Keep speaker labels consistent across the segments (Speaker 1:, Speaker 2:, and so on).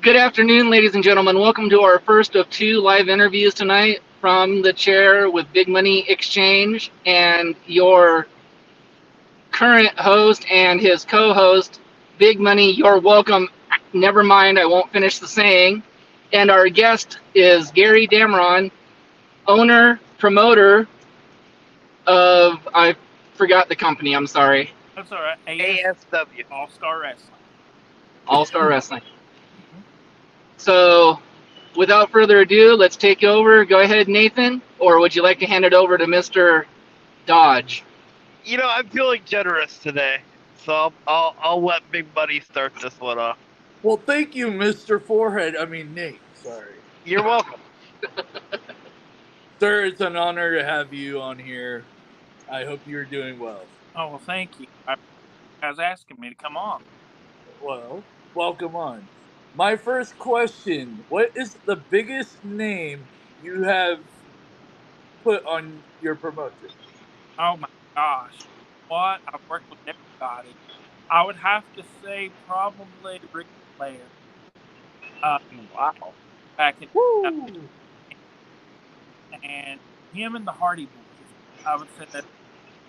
Speaker 1: Good afternoon, ladies and gentlemen. Welcome to our first of two live interviews tonight from the chair with Big Money Exchange and your current host and his co-host, Big Money. You're welcome. Never mind, I won't finish the saying. And our guest is Gary Damron, owner, promoter of, I forgot the company, I'm sorry,
Speaker 2: That's all right.
Speaker 3: ASW.
Speaker 2: All Star Wrestling.
Speaker 1: All Star Wrestling. So, without further ado, let's take over. Go ahead, Nathan, or would you like to hand it over to Mr. Dodge?
Speaker 3: You know, I'm feeling generous today, so I'll let Big Buddy start this one off.
Speaker 4: Well, thank you, Mr. Forehead. I mean, Nate. Sorry.
Speaker 3: You're welcome.
Speaker 4: Sir, it's an honor to have you on here. I hope you're doing well.
Speaker 2: Oh, well, thank you. I was asking me to come on.
Speaker 4: Well, welcome on. My first question, what is the biggest name you have put on your promotion?
Speaker 2: Oh, my gosh. What? I've worked with everybody. I would have to say probably Ric Flair.
Speaker 3: Wow.
Speaker 2: Back in
Speaker 4: Woo!
Speaker 2: and him and the Hardy Boys. I would say that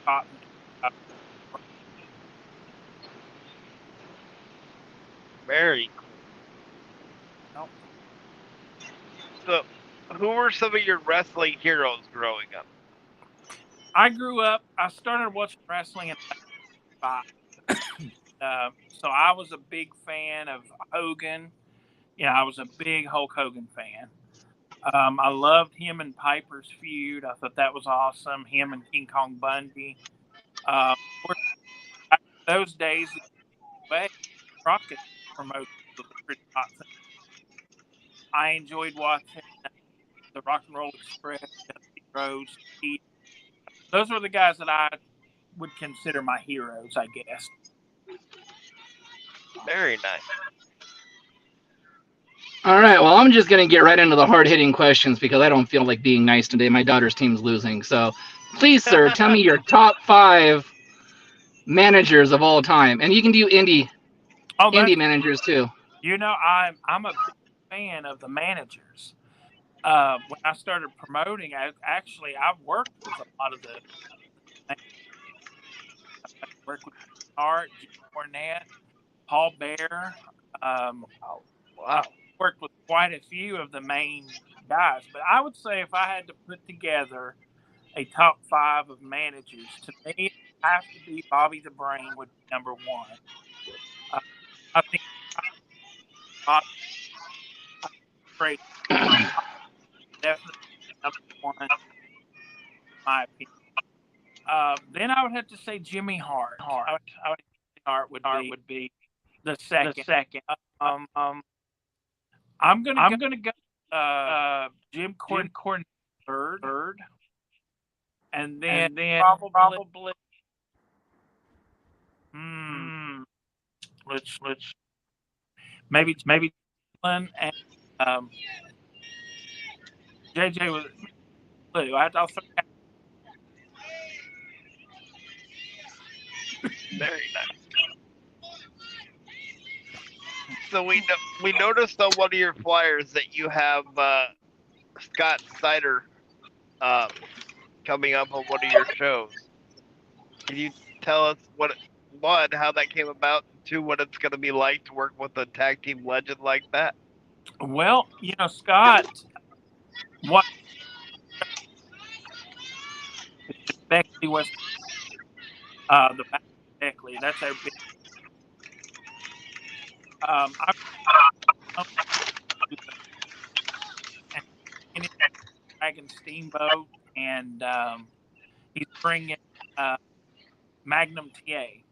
Speaker 2: taught me.
Speaker 3: Very cool. So, who were some of your wrestling heroes growing up?
Speaker 2: I started watching wrestling in 1995. So I was a big fan of Hogan. I was a big Hulk Hogan fan. I loved him and Piper's feud. I thought that was awesome. Him and King Kong Bundy. Of course, back in those days, Crockett promoted was a pretty hot thing. I enjoyed watching the Rock and Roll Express, Dusty Rhodes. Those were the guys that I would consider my heroes, I guess.
Speaker 3: Very nice.
Speaker 1: All right, well, I'm just going to get right into the hard-hitting questions because I don't feel like being nice today. My daughter's team's losing. So please, sir, tell me your top 5 managers of all time. And you can do indie managers too.
Speaker 2: I'm a big fan of the managers. When I started promoting, I've worked with a lot of the. I worked with Art, Jim Cornette, Paul Bear.
Speaker 3: Wow.
Speaker 2: I worked with quite a few of the main guys, but I would say if I had to put together a top 5 of managers, to me, it would have to be Bobby the Brain would be number 1. I think Bobby great. Definitely number 1, in my opinion. Then I would have to say Jimmy Hart. Hart would be the second. I'm gonna go Jim Cornette third, and then probably let's maybe and JJ was blue. I'll throw that.
Speaker 3: Very nice. So we noticed on one of your flyers that you have Scott Snyder coming up on one of your shows. Can you tell us one, how that came about, and 2, what it's going to be like to work with a tag team legend like that?
Speaker 2: Well, Scott, what Beckley was the Beckley. That's our big. Dragon Steamboat, and he's bringing Magnum TA.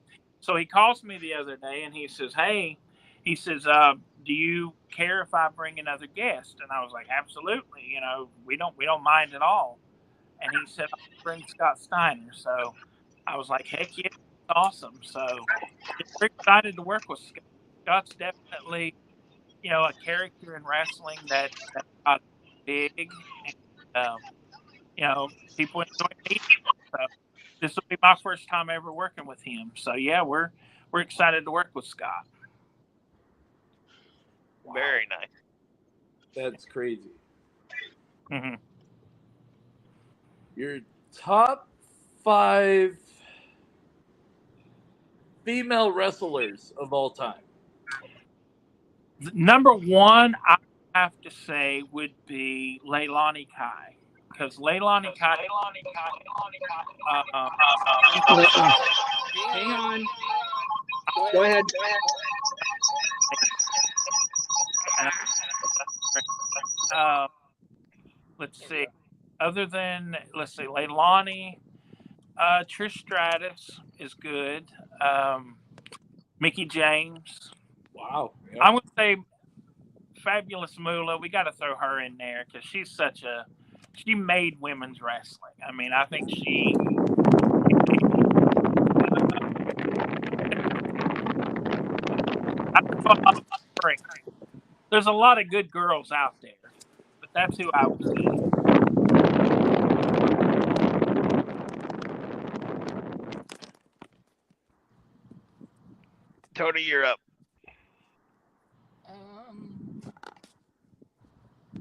Speaker 2: So he calls me the other day and he says, "Hey," he says, "Do you care if I bring another guest?" And I was like, "Absolutely. We don't mind at all." And he said, "I'll bring Scott Steiner." So I was like, "Heck yeah, awesome!" So we're excited to work with Scott. Scott's definitely, a character in wrestling that got big, and people enjoy meeting him. So this will be my first time ever working with him. So yeah, we're excited to work with Scott.
Speaker 3: Very nice.
Speaker 4: That's crazy.
Speaker 2: Mm-hmm.
Speaker 4: Your top 5 female wrestlers of all time.
Speaker 2: Number one, I have to say would be Leilani Kai, because Leilani Kai.
Speaker 1: Hang on. Go ahead.
Speaker 2: Let's see. Other than Leilani, Trish Stratus is good. Mickey James.
Speaker 4: Wow. Yep.
Speaker 2: I'm gonna say Fabulous Moolah. We got to throw her in there because she made women's wrestling. I mean, I think she. There's a lot of good girls out there, but that's who I would say.
Speaker 3: Tony, you're up.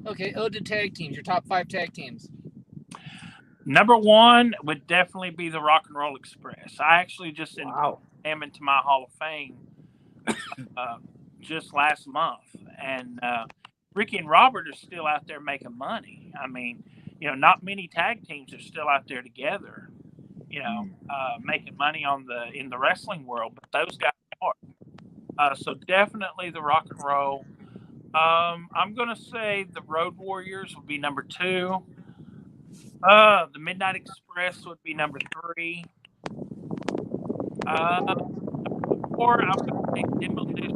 Speaker 1: Okay, ode to tag teams. Your top 5 tag teams.
Speaker 2: Number one would definitely be the Rock and Roll Express. I actually just am into my Hall of Fame just last month, and Ricky and Robert are still out there making money. I mean, not many tag teams are still out there together, making money in the wrestling world, but those guys are. So definitely the Rock and Roll. I'm gonna say the Road Warriors would be number 2. The Midnight Express would be number 3. 4, I would say Demolition.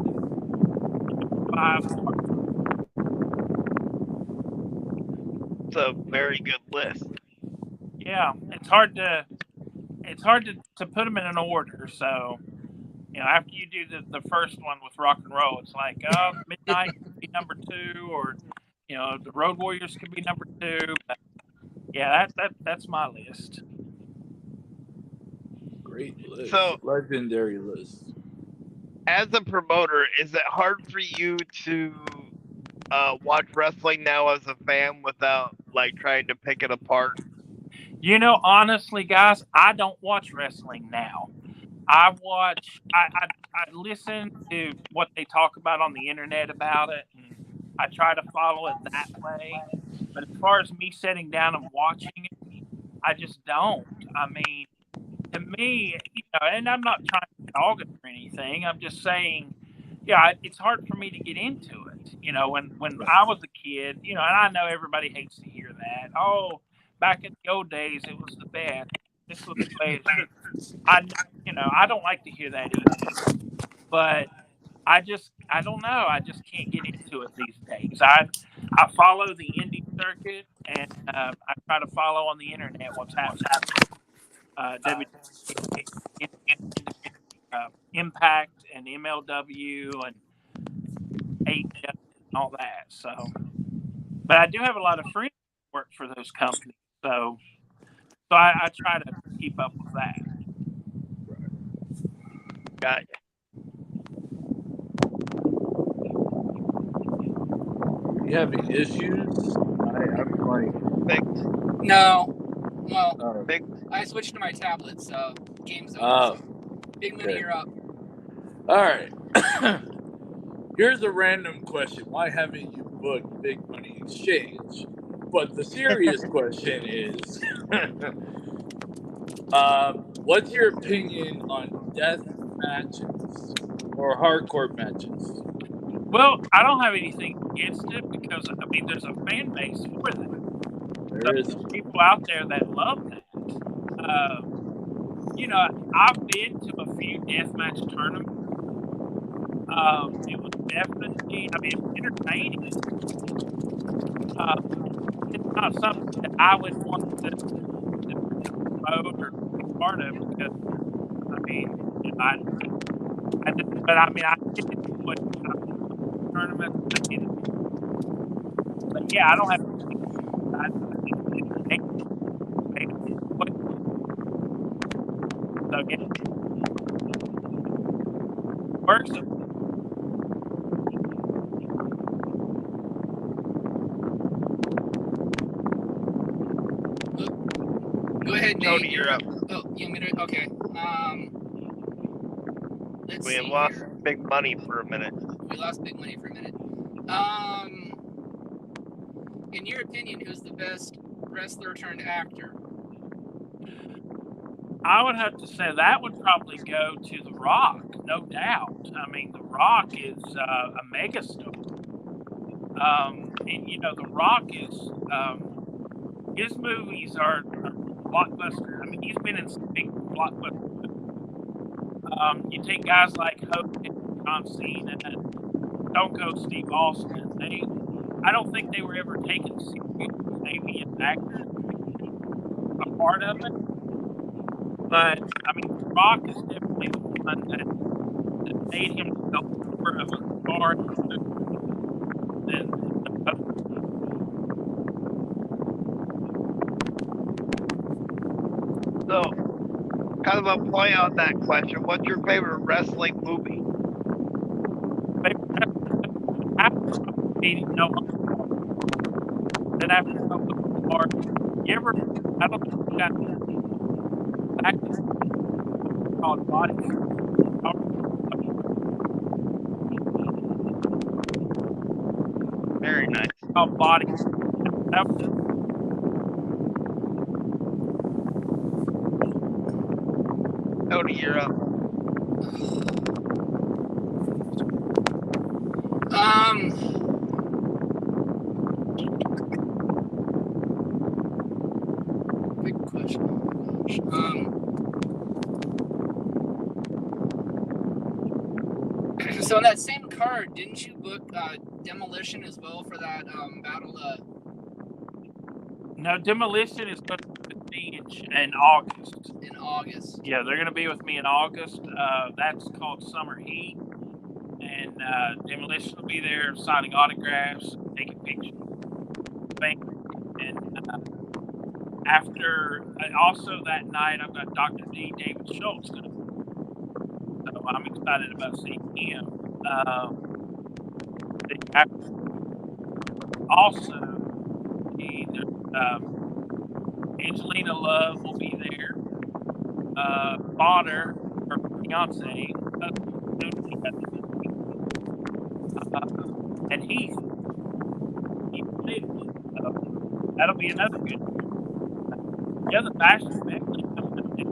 Speaker 2: 5.
Speaker 3: It's a very good list.
Speaker 2: Yeah, it's hard to put them in an order. So, after you do the first one with Rock and Roll, it's like Midnight could be number 2, or the Road Warriors could be number 2. But yeah, that's my list.
Speaker 4: Great list.
Speaker 3: So,
Speaker 4: legendary list.
Speaker 3: As a promoter, is it hard for you to watch wrestling now as a fan without trying to pick it apart?
Speaker 2: Honestly, guys, I don't watch wrestling now. I listen to what they talk about on the internet about it, and I try to follow it that way. But as far as me sitting down and watching it, I just don't. I mean, to me, and I'm not trying to dog it or anything. I'm just saying, it's hard for me to get into it. When I was a kid, and I know everybody hates to hear that. Oh, back in the old days, it was the best. This was the way it should. I don't like to hear that either. But I don't know. I just can't get into it these days. I follow the indie circuit, and I try to follow on the internet what's happening. Impact and MLW and AEW and all that. So, but I do have a lot of friends who work for those companies, so I try to keep up with that.
Speaker 3: Got
Speaker 4: you having issues? I'm like,
Speaker 1: no. Well, I switched to my tablet, so game's over. So Big Money, you're up.
Speaker 4: All right. Here's a random question. Why haven't you booked Big Money Exchange? But the serious question is, what's your opinion on death matches or hardcore matches?
Speaker 2: Well, I don't have anything against it because, there's a fan base for that. There's people out there that love that. I've been to a few deathmatch tournaments. It was definitely, entertaining. It's not something that I would want to promote or be part of because, I did enjoy tournaments. But yeah, I don't have. So yeah, works.
Speaker 3: Tony,
Speaker 1: Nate,
Speaker 3: you're up.
Speaker 1: Oh, you want me to? Okay. Let's
Speaker 3: We have
Speaker 1: see
Speaker 3: lost
Speaker 1: here.
Speaker 3: big money for a minute.
Speaker 1: We lost big money for a minute. In your opinion, who's the best wrestler turned actor?
Speaker 2: I would have to say that would probably go to The Rock, no doubt. I mean, The Rock is a megastar. And, you know, The Rock is, his movies are blockbuster. I mean, he's been in some big blockbuster. You take guys like Hogan, John Cena, and Stone Cold Steve Austin. I don't think they were ever taken seriously, maybe as actors, a part of it. But I mean, The Rock is definitely the one that made himself more of a star than
Speaker 3: So, kind of a play on that question. What's your favorite wrestling movie?
Speaker 2: No then after you ever, I don't know if you got back called Body.
Speaker 3: Very nice.
Speaker 2: Called Body.
Speaker 3: Tony, you're up.
Speaker 1: Big question. So on that same card, didn't you book Demolition as well for that battle?
Speaker 2: No, Demolition is going to be with me in August.
Speaker 1: In August.
Speaker 2: Yeah, they're going to be with me in August. That's called Summer Heat. And Demolition will be there signing autographs, taking pictures. And after, also that night, I've got Dr. D. David Schultz. So I'm excited about seeing him. Also, Angelina Love will be there. Potter, her fiance, and Heath. That'll be another good one. The other fashion family, that's a big.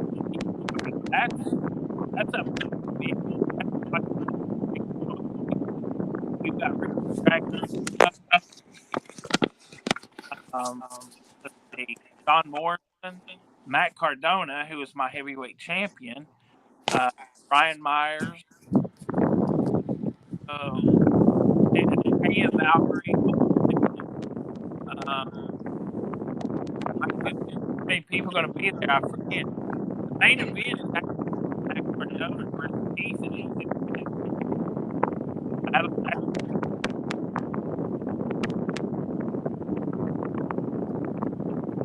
Speaker 2: We've got John Morrison, Matt Cardona, who is my heavyweight champion, Brian Myers, Taya Valkyrie. How many people are going to be there? I forget. The main event is Matt Cardona versus Keith.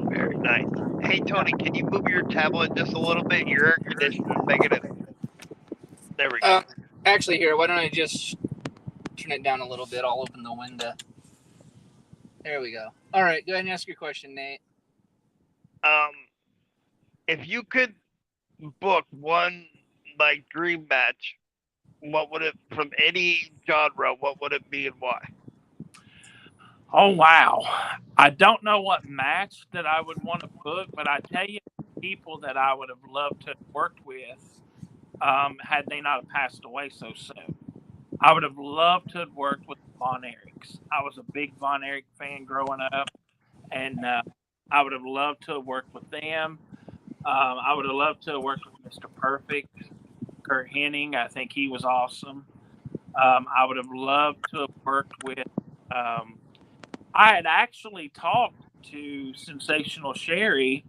Speaker 3: Very nice. Hey, Tony, can you move your tablet just a little bit? Your air conditioner is making it. There we go.
Speaker 1: Actually, here, why don't I just turn it down a little bit? I'll open the window. There we go. All right, go ahead and ask your question, Nate.
Speaker 3: If you could book one like dream match, what would it, from any genre, what would it be and why?
Speaker 2: Oh, wow. I don't know what match that I would want to book, but I tell you, people that I would have loved to have worked with had they not passed away so soon. I would have loved to have worked with Von Erichs. I was a big Von Erich fan growing up, and I would have loved to have worked with them. I would have loved to have worked with Mr. Perfect, Kurt Hennig. I think he was awesome. I would have loved to have worked with I had actually talked to Sensational Sherry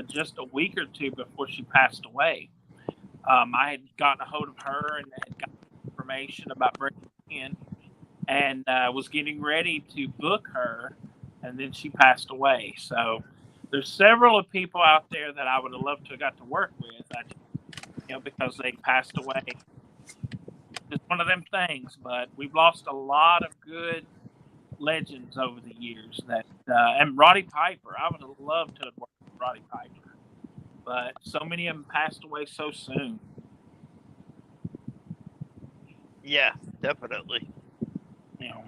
Speaker 2: just a week or two before she passed away. I had gotten a hold of her and had got information about bringing her in, and was getting ready to book her, and then she passed away. So there's several of people out there that I would have loved to have got to work with, because they passed away. It's one of them things, but we've lost a lot of good legends over the years. And Roddy Piper, I would have loved to have worked with Roddy Piper. but so many of them passed away so soon.
Speaker 3: Yeah, definitely.
Speaker 2: You know.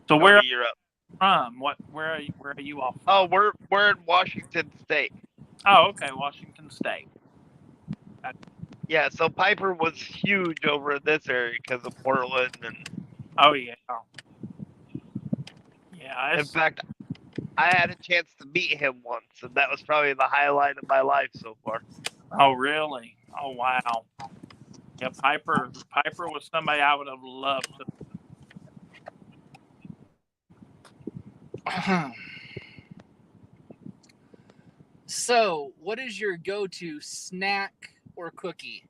Speaker 2: So where are
Speaker 3: Cody, you're up.
Speaker 2: you from? Where are you all from?
Speaker 3: Oh, we're in Washington State.
Speaker 2: Oh, okay, Washington State.
Speaker 3: Yeah, so Piper was huge over in this area because of Portland, and
Speaker 2: Oh yeah. Yeah,
Speaker 3: in
Speaker 2: it's
Speaker 3: fact, I had a chance to meet him once, and that was probably the highlight of my life so far.
Speaker 2: oh really? Oh wow. Yeah, Piper was somebody I would have loved to.
Speaker 1: So, what is your go-to snack or cookie?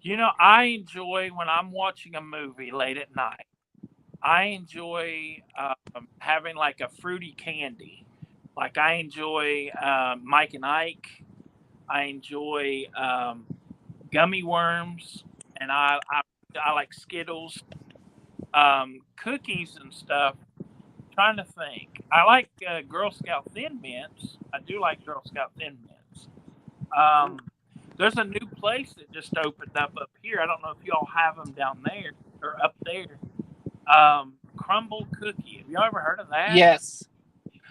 Speaker 2: You know, I enjoy when I'm watching a movie late at night. I enjoy having like a fruity candy. Like I enjoy Mike and Ike. I enjoy gummy worms, and I like Skittles, cookies and stuff. Trying to think. I like Girl Scout Thin Mints. I do like Girl Scout Thin Mints. There's a new place that just opened up here. I don't know if y'all have them down there or up there. Crumble cookie. Have y'all ever heard of that?
Speaker 1: Yes.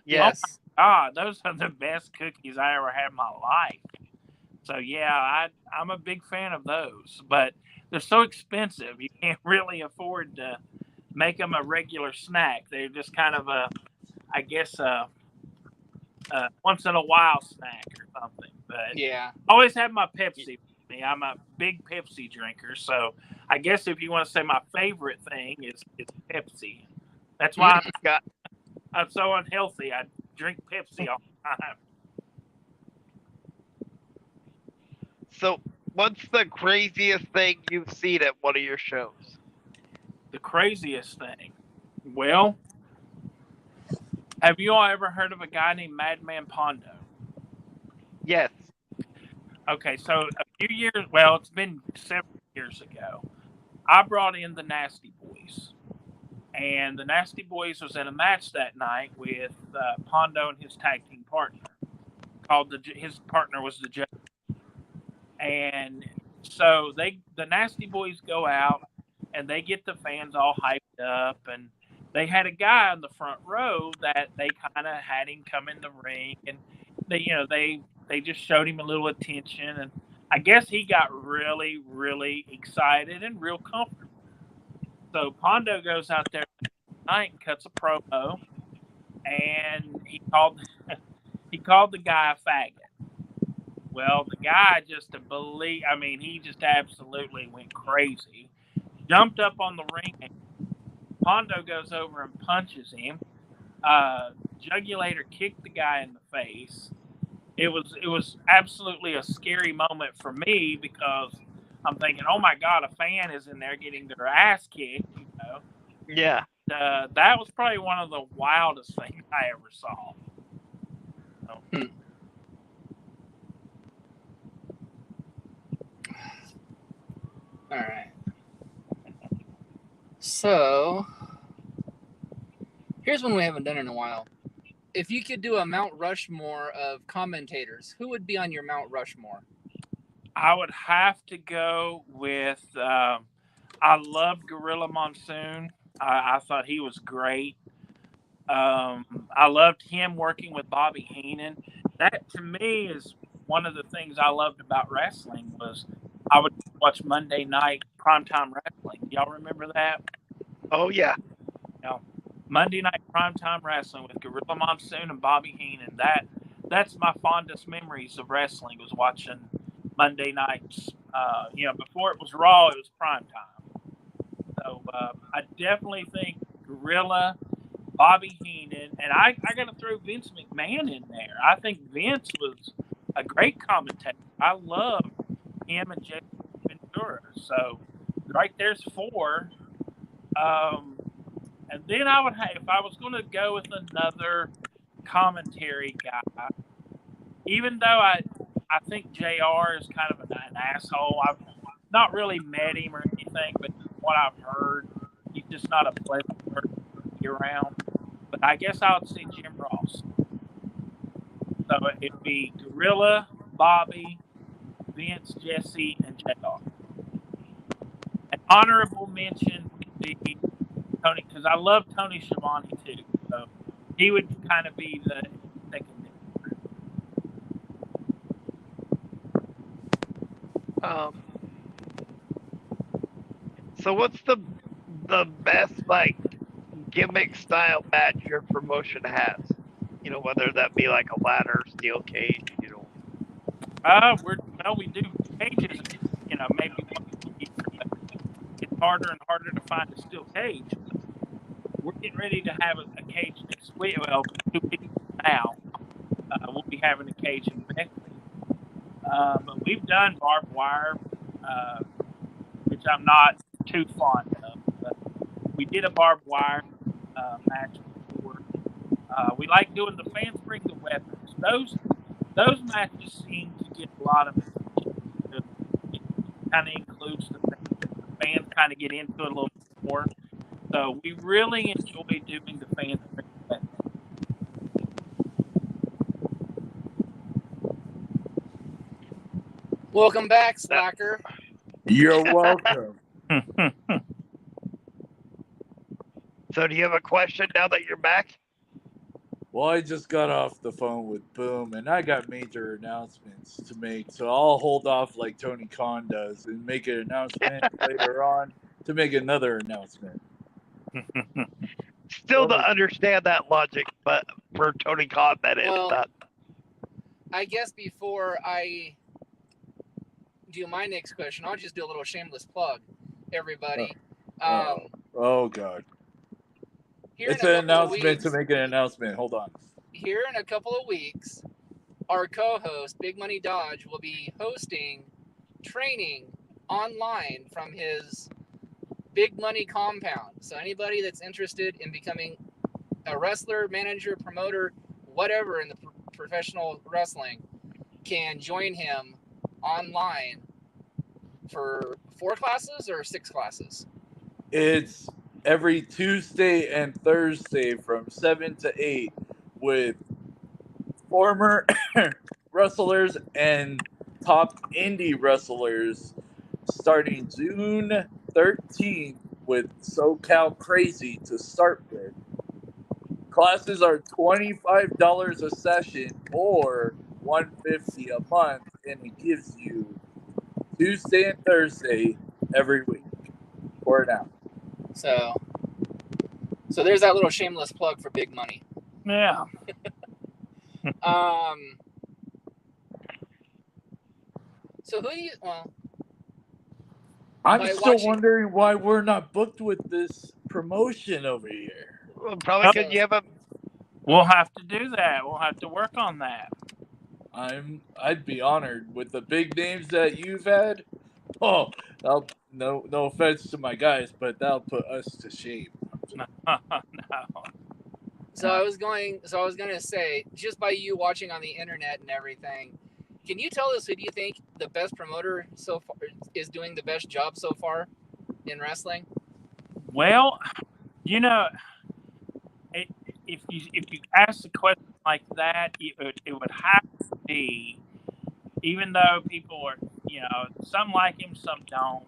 Speaker 1: Yes.
Speaker 2: Ah, those are the best cookies I ever had in my life. So yeah, I'm a big fan of those, but they're so expensive. You can't really afford to make them a regular snack. They're just kind of I guess a once in a while snack or something. But
Speaker 1: yeah,
Speaker 2: I always have my Pepsi with me. I'm a big Pepsi drinker, so I guess if you want to say my favorite thing is Pepsi. That's why I'm so unhealthy. I drink Pepsi all the time.
Speaker 3: So, what's the craziest thing you've seen at one of your shows?
Speaker 2: The craziest thing. Well, have you all ever heard of a guy named Madman Pondo?
Speaker 3: Yes.
Speaker 2: Okay, so a few years, well, it's been several years ago, I brought in the Nasty Boys. And the Nasty Boys was in a match that night with Pondo and his tag team partner. His partner was the Judge. And so the Nasty Boys go out and they get the fans all hyped up, and they had a guy on the front row that they kind of had him come in the ring, and they just showed him a little attention, and I guess he got really, really excited and real comfortable. So Pondo goes out there tonight and cuts a promo, and he called the guy a faggot. Well, the guy he just absolutely went crazy. Jumped up on the ring. Pondo goes over and punches him. Jugulator kicked the guy in the face. It was absolutely a scary moment for me because I'm thinking, oh my God, a fan is in there getting their ass kicked,
Speaker 3: Yeah.
Speaker 2: That was probably one of the wildest things I ever saw. So.
Speaker 1: All right. So, here's one we haven't done in a while. If you could do a Mount Rushmore of commentators, who would be on your Mount Rushmore?
Speaker 2: I would have to go with, I loved Gorilla Monsoon. I thought he was great. I loved him working with Bobby Heenan. That, to me, is one of the things I loved about wrestling was I would watch Monday night primetime wrestling. Y'all remember that?
Speaker 3: Oh, yeah.
Speaker 2: Monday night primetime wrestling with Gorilla Monsoon and Bobby Heenan. That's my fondest memories of wrestling, was watching Monday nights. Before it was Raw, it was primetime. So I definitely think Gorilla, Bobby Heenan, and I got to throw Vince McMahon in there. I think Vince was a great commentator. I love him and Jay Ventura. So right there's 4. And then if I was going to go with another commentary guy, even though I think JR is kind of an asshole. I've not really met him or anything, but what I've heard, he's just not a pleasant person to be be around. But I guess I would say Jim Ross. So it'd be Gorilla, Bobby, Vince, Jesse, and JR. An honorable mention would be Tony, because I love Tony Schiavone too. So he would kind of be the second.
Speaker 3: So what's the best like gimmick style match your promotion has? You know, whether that be like a ladder, steel cage, you know.
Speaker 2: We do cages, you know, maybe once a year, but it's harder and harder to find a steel cage. We're getting ready to have a cage next week. Well, 2 weeks now, we'll be having a cage in Beckley. But we've done barbed wire, which I'm not too fond of. But we did a barbed wire match before. We like doing the fans bring the weapons. Those matches seem to get a lot of attention. It kind of includes the fans kind of get into it a little bit more. So we really enjoy doing the fans bring the weapons.
Speaker 1: Welcome back, Slacker.
Speaker 4: You're welcome.
Speaker 3: So do you have a question now that you're back?
Speaker 4: Well, I just got off the phone with Boom, and I got major announcements to make, so I'll hold off like Tony Khan does and make an announcement later on to make another announcement.
Speaker 3: Still don't understand that logic, but for Tony Khan, that is not.
Speaker 1: I guess before I do my next question, I'll just do a little shameless plug, everybody.
Speaker 4: Oh God.
Speaker 1: It's
Speaker 4: an announcement to make an announcement. Hold on.
Speaker 1: Here in a couple of weeks, our co-host, Big Money Dodge, will be hosting training online from his Big Money compound. So anybody that's interested in becoming a wrestler, manager, promoter, whatever in the professional wrestling can join him online for 4 classes or 6 classes.
Speaker 4: It's every Tuesday and Thursday from 7 to 8 with former wrestlers and top indie wrestlers starting June 13th with SoCal Crazy to start with. Classes are $25 a session or $150 a month, and it gives you Tuesday and Thursday every week for an hour.
Speaker 1: So there's that little shameless plug for Big Money.
Speaker 2: Yeah.
Speaker 1: So who do you? Well,
Speaker 4: I'm still wondering why we're not booked with this promotion over here.
Speaker 3: Well, probably because you have a.
Speaker 2: We'll have to do that. We'll have to work on that.
Speaker 4: I'd be honored with the big names that you've had. Oh, no offense to my guys, but that'll put us to shame.
Speaker 2: No.
Speaker 1: So I was going to say, just by you watching on the internet and everything, can you tell us who do you think the best promoter so far is doing the best job so far in wrestling?
Speaker 2: Well, you know, if you ask a question like that, it would have to be, even though people are, you know, some like him, some don't.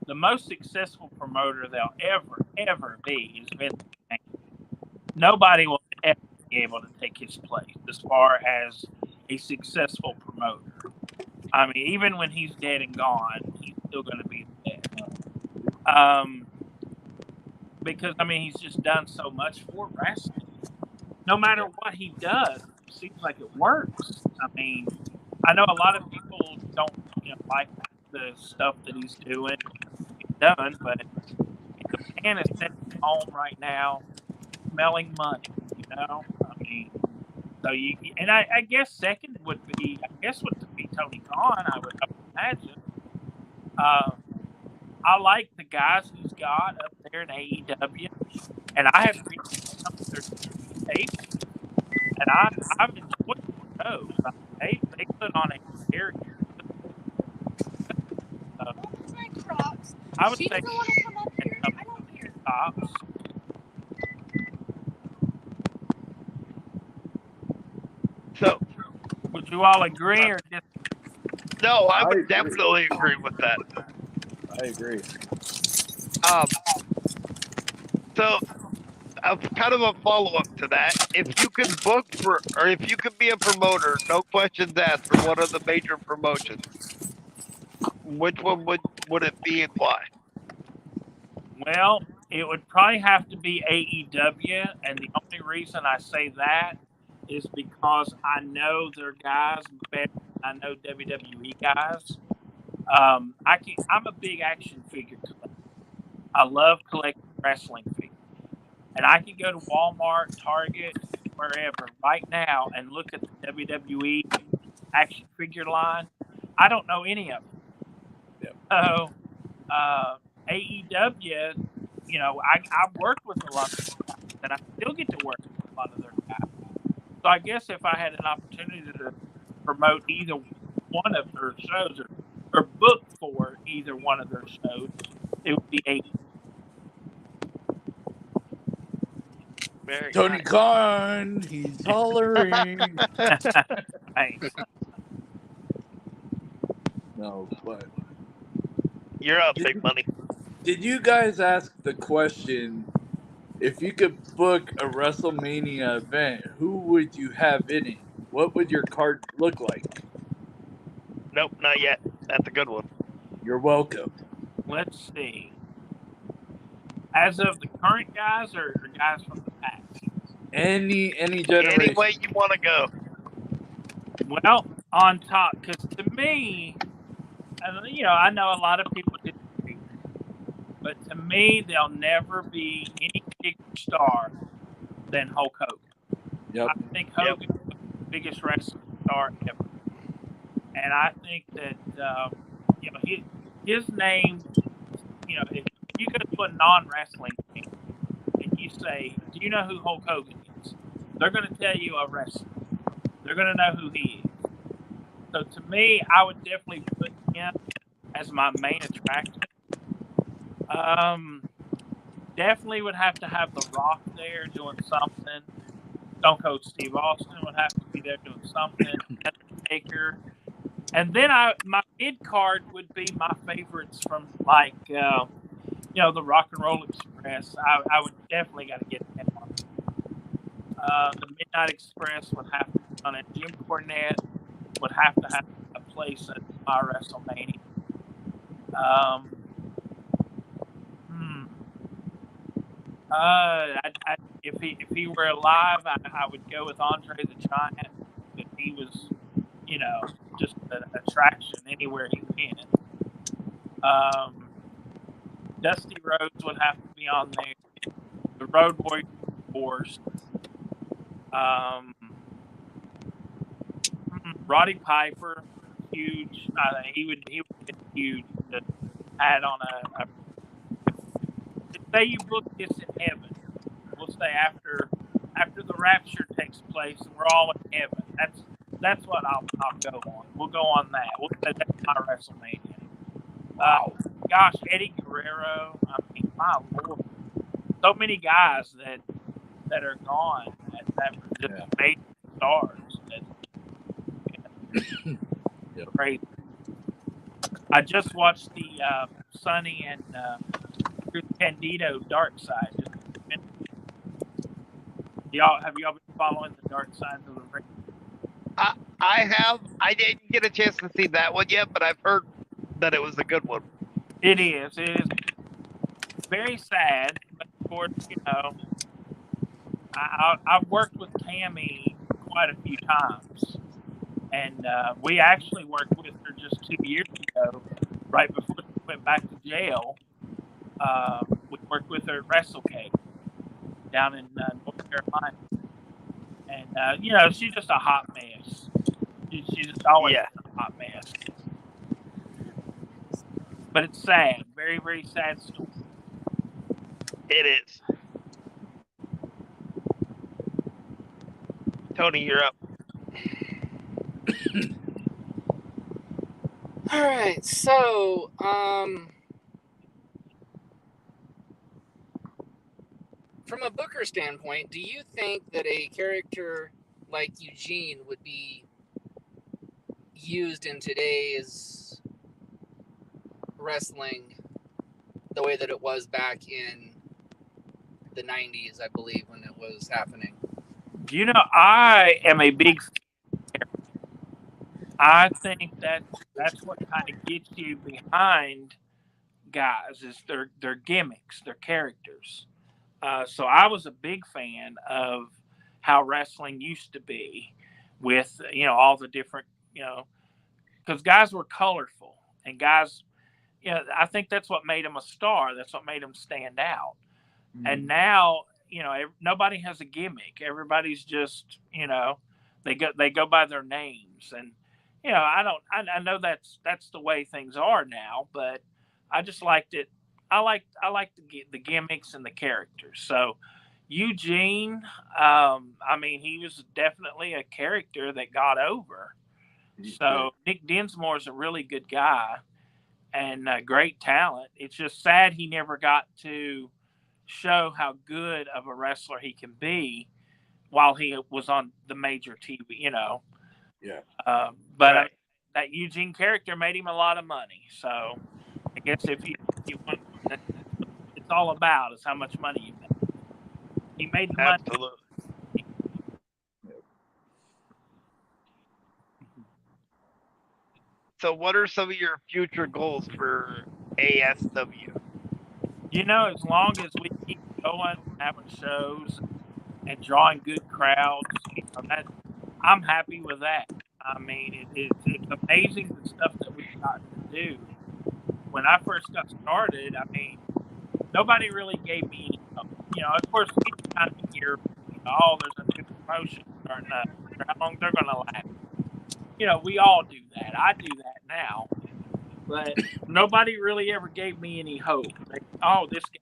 Speaker 2: The most successful promoter they'll ever be is Vince McMahon. Nobody will ever be able to take his place as far as a successful promoter. I mean, even when he's dead and gone, he's still going to be dead. Because, I mean, he's just done so much for wrestling. No matter what he does, it seems like it works. I mean, I know a lot of people don't, you know, like the stuff that he's doing, but the man is sitting home right now, smelling money. You know, I mean, so I guess second would be Tony Khan. I would imagine. I like the guys he's got up there in AEW, and I have read some of their tapes, and I've enjoyed those. They put on a very I would say tops. you all agree or just
Speaker 3: No, I
Speaker 4: I
Speaker 3: would
Speaker 4: agree.
Speaker 3: definitely agree with that.
Speaker 4: I agree.
Speaker 3: So, kind of a follow up to that. If you could book for, or if you could be a promoter, no questions asked, for one of the major promotions, which one would it be and why?
Speaker 2: well, it would probably have to be AEW, and the only reason I say that is because I know their guys better than I know WWE guys. I'm a big action figure collector. I love collecting wrestling figures, and I can go to Walmart, Target, wherever right now and look at the WWE action figure line. I don't know any of them.
Speaker 4: Yep.
Speaker 2: So AEW, I've worked with a lot of their guys, and I still get to work with a lot of their guys. So I guess if I had an opportunity to promote either one of their shows or book for either one of their shows, it would be AEW.
Speaker 3: Very
Speaker 4: Tony
Speaker 3: nice.
Speaker 4: Khan, he's hollering.
Speaker 2: Thanks.
Speaker 4: No, but
Speaker 3: You're up, Big Money.
Speaker 4: did you guys ask the question, if you could book a WrestleMania event, who would you have in it? What would your card look like?
Speaker 3: Nope, not yet. That's a good one.
Speaker 4: You're welcome.
Speaker 2: Let's see. As of the current guys or guys from the past?
Speaker 4: Any generation.
Speaker 3: Any way you want to go.
Speaker 2: Well, on top, because to me, I know a lot of people disagree, but to me, there'll never be any bigger star than Hulk Hogan.
Speaker 4: Yep.
Speaker 2: I think Hogan is the biggest wrestling star ever, and I think that his name. If you go to a non-wrestling team and you say, "Do you know who Hulk Hogan is?" They're going to tell you a wrestler. They're going to know who he is. So to me, I would definitely put him as my main attraction. Definitely would have to have The Rock there doing something. Stone Cold Steve Austin would have to be there doing something. Undertaker. And then my mid card would be my favorites from the Rock and Roll Express. I would definitely got to get that one. The Midnight Express would have to be on it. Jim Cornette would have to have a place at my WrestleMania. If he were alive, I would go with Andre the Giant. If he was, just an attraction anywhere he went. Dusty Rhodes would have to be on there. The Road Warriors, of course. Roddy Piper, huge. He would be huge to add on a. Say you book this in heaven. We'll say after the rapture takes place and we're all in heaven. That's what I'll go on. We'll go on that. We'll say that's my WrestleMania. Wow. Gosh, Eddie Guerrero. I mean, my Lord. So many guys that are gone that were just amazing stars. Crazy. I just watched the Sonny and Chris Candido Dark Side. Have y'all been following the Dark Side of the Ring?
Speaker 3: I have. I didn't get a chance to see that one yet, but I've heard that it was a good one.
Speaker 2: It is. It is very sad, but of course, I've worked with Tammy quite a few times, and we actually worked with her just 2 years ago, right before she went back to jail. We worked with her at WrestleCade down in North Carolina, and she's just a hot mess. She's just always a hot mess. But it's sad, very, very sad story.
Speaker 3: It is. Tony, you're up.
Speaker 1: All right, so from a booker standpoint, do you think that a character like Eugene would be used in today's wrestling the way that it was back in the 90s, I believe, when it was happening?
Speaker 2: You know, I am a big fan. I think that's what kind of gets you behind guys is their gimmicks, their characters. So I was a big fan of how wrestling used to be with, all the different, because guys were colorful and guys, I think that's what made him a star. That's what made him stand out. And now, nobody has a gimmick. Everybody's just, they go by their names. And, I know that's the way things are now, but I just liked it. I like the gimmicks and the characters. So Eugene, I mean, he was definitely a character that got over. So Nick Dinsmore is a really good guy and great talent. It's just sad he never got to show how good of a wrestler he can be while he was on the major TV,
Speaker 4: Yeah.
Speaker 2: But
Speaker 3: Right.
Speaker 2: that Eugene character made him a lot of money. So I guess if you want, that's what it's all about is how much money you make. He made the money.
Speaker 3: Absolutely. So, what are some of your future goals for ASW?
Speaker 2: As long as we keep going, having shows, and drawing good crowds, I'm happy with that. I mean, it's amazing the stuff that we've gotten to do. When I first got started, I mean, nobody really gave me any hope. Of course, anytime you hear, oh, there's a new promotion starting up, how long they're going to last. We all do that. I do that now. But nobody really ever gave me any hope. Like, oh, this guy,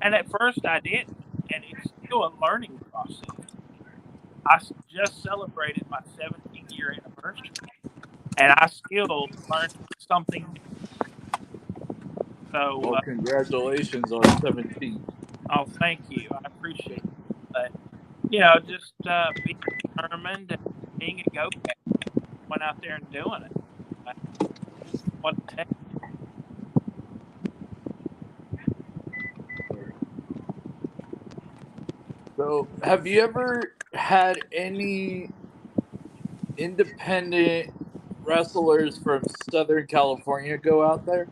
Speaker 2: and at first I didn't. And it's still a learning process. I just celebrated my 17th year anniversary. And I still learned something new. So,
Speaker 4: Well, congratulations on 17.
Speaker 2: oh, thank you. I appreciate it. But, just being determined and being a go-getter. Went out there and doing it. What the heck?
Speaker 4: So, have you ever had any independent wrestlers from Southern California go out there?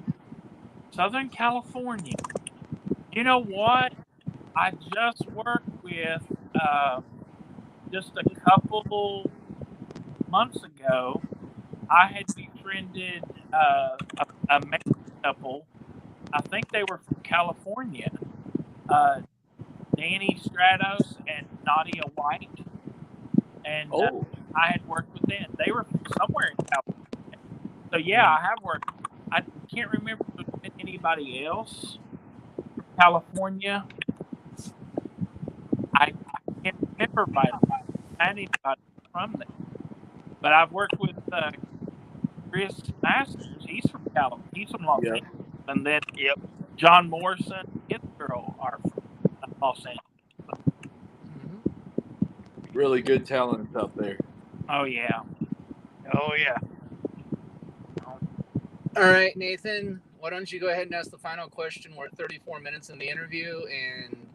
Speaker 2: Southern California. You know what? I just worked with just a couple months ago. I had befriended a married couple. I think they were from California. Danny Stratos and Nadia White. And I had worked with them. They were from somewhere in California. So, yeah, I have worked. I can't remember if it was anybody else from California. I can't remember by anybody from there. But I've worked with Chris Masters. He's from California. He's from Los Angeles. And then John Morrison and his girl are from Los Angeles.
Speaker 4: Really good talent out there.
Speaker 2: Oh, yeah.
Speaker 3: Oh, yeah.
Speaker 1: All right, Nathan, why don't you go ahead and ask the final question? We're at 34 minutes in the interview, and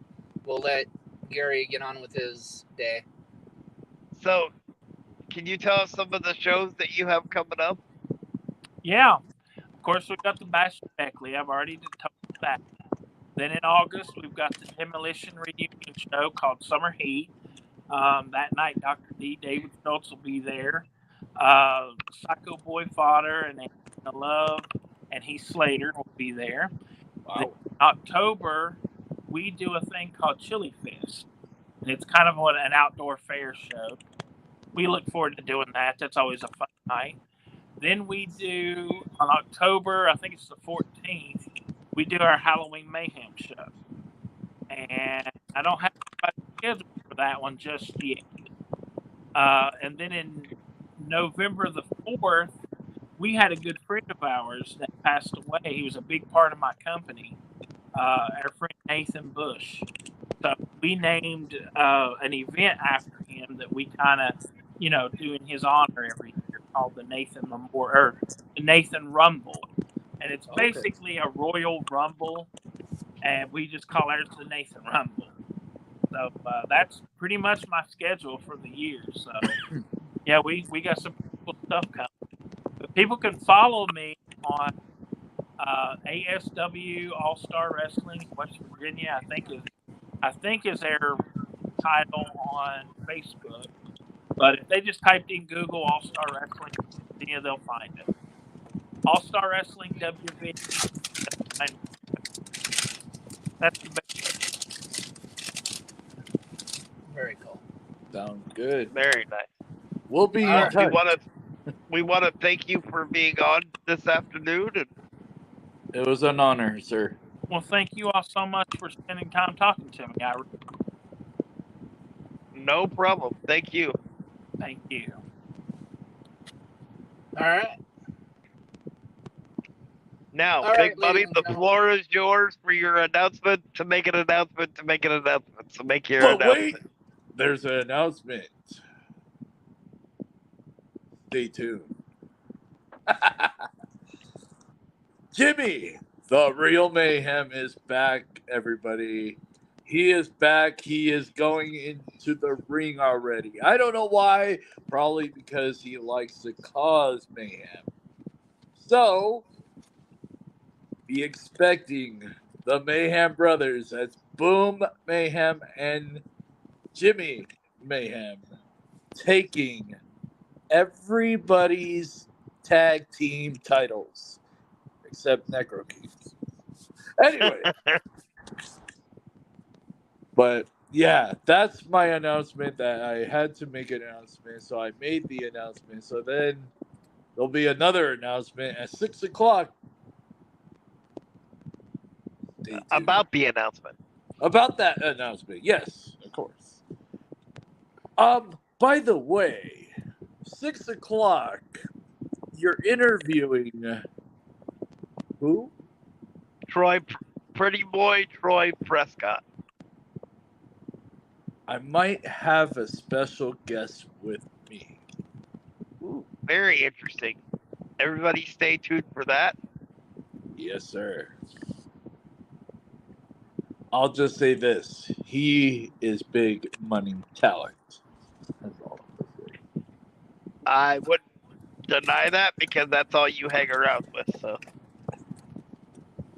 Speaker 1: we'll let Gary get on with his day.
Speaker 3: So, can you tell us some of the shows that you have coming up?
Speaker 2: Yeah. Of course, we've got the Bash of Beckley. I've already told that. Then in August, we've got the Demolition reunion show called Summer Heat. That night, Dr. D. David Schultz will be there. Psycho Boy Fodder and Anna Love and Heath Slater will be there.
Speaker 4: Wow.
Speaker 2: Then in October, we do a thing called Chili Fest. And it's kind of an outdoor fair show. We look forward to doing that. That's always a fun night. Then we do, on October, I think it's the 14th, we do our Halloween Mayhem show. And I don't have a schedule for that one just yet. And then in November the 4th, we had a good friend of ours that passed away. He was a big part of my company, our friend Nathan Bush. So we named an event after him that we kind of doing his honor every year, called the Nathan Rumble, and it's
Speaker 1: Okay.
Speaker 2: basically a Royal Rumble, and we just call ours the Nathan Rumble. So that's pretty much my schedule for the year. So yeah, we got some cool stuff coming. But people can follow me on ASW All Star Wrestling West Virginia. I think is their title on Facebook. But if they just typed in Google All Star Wrestling Virginia, they'll find it. All Star Wrestling WV. That's the best.
Speaker 1: Very cool.
Speaker 4: Sounds good.
Speaker 3: Very nice.
Speaker 4: We'll be in
Speaker 1: Alright.
Speaker 4: touch.
Speaker 3: We want to thank you for being on this afternoon, and
Speaker 4: It was an honor, sir.
Speaker 2: Well, thank you all so much for spending time talking to me.
Speaker 3: no problem. Thank you.
Speaker 2: Thank you.
Speaker 1: All right.
Speaker 3: Now,
Speaker 1: All
Speaker 3: Big
Speaker 1: right,
Speaker 3: Money,
Speaker 1: ladies and
Speaker 3: the
Speaker 1: gentlemen.
Speaker 3: floor is yours for your announcement to make an announcement to make an announcement. So make your
Speaker 4: But
Speaker 3: announcement.
Speaker 4: wait, there's an announcement. Stay tuned. Jimmy, the real mayhem, is back, everybody. He is back. He is going into the ring already. I don't know why. Probably because he likes to cause mayhem. So, be expecting the Mayhem Brothers as Boom Mayhem and Jimmy Mayhem taking everybody's tag team titles except Necro Kings. Anyway, but yeah, that's my announcement. That I had to make an announcement, so I made the announcement. So then there'll be another announcement at 6 o'clock. Stay tuned.
Speaker 3: About the announcement.
Speaker 4: About that announcement, yes, of course. By the way, 6 o'clock, you're interviewing who?
Speaker 3: Pretty boy Troy Prescott.
Speaker 4: I might have a special guest with me.
Speaker 3: Ooh, very interesting. Everybody stay tuned for that.
Speaker 4: Yes, sir. I'll just say this. He is big money talent. That's all I'm gonna say.
Speaker 3: I wouldn't deny that because that's all you hang around with. So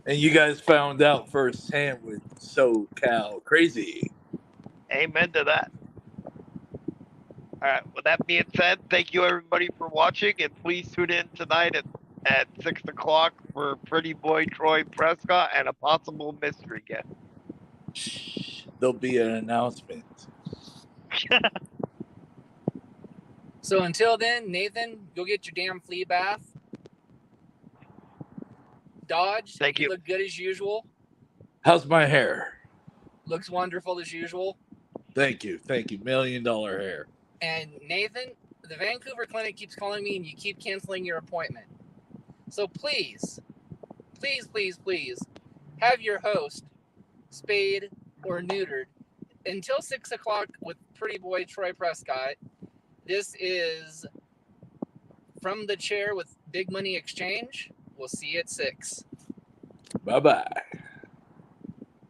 Speaker 4: And you guys found out firsthand with SoCal Crazy.
Speaker 3: amen to that. All right. With that being said, thank you everybody for watching, and please tune in tonight at 6 o'clock for Pretty Boy Troy Prescott and a possible mystery guest.
Speaker 4: Shh, there'll be an announcement.
Speaker 1: So until then, Nathan, go get your damn flea bath. Dodge,
Speaker 3: Thank you.
Speaker 1: look good as usual.
Speaker 4: How's my hair?
Speaker 1: Looks wonderful as usual.
Speaker 4: Thank you. Thank you. $1 million hair.
Speaker 1: And Nathan, the Vancouver clinic keeps calling me and you keep canceling your appointment. So please, please, please, please have your host spayed or neutered until 6 o'clock with Pretty Boy Troy Prescott. This is From the Chair with Big Money Exchange. We'll see you at 6.
Speaker 4: Bye-bye.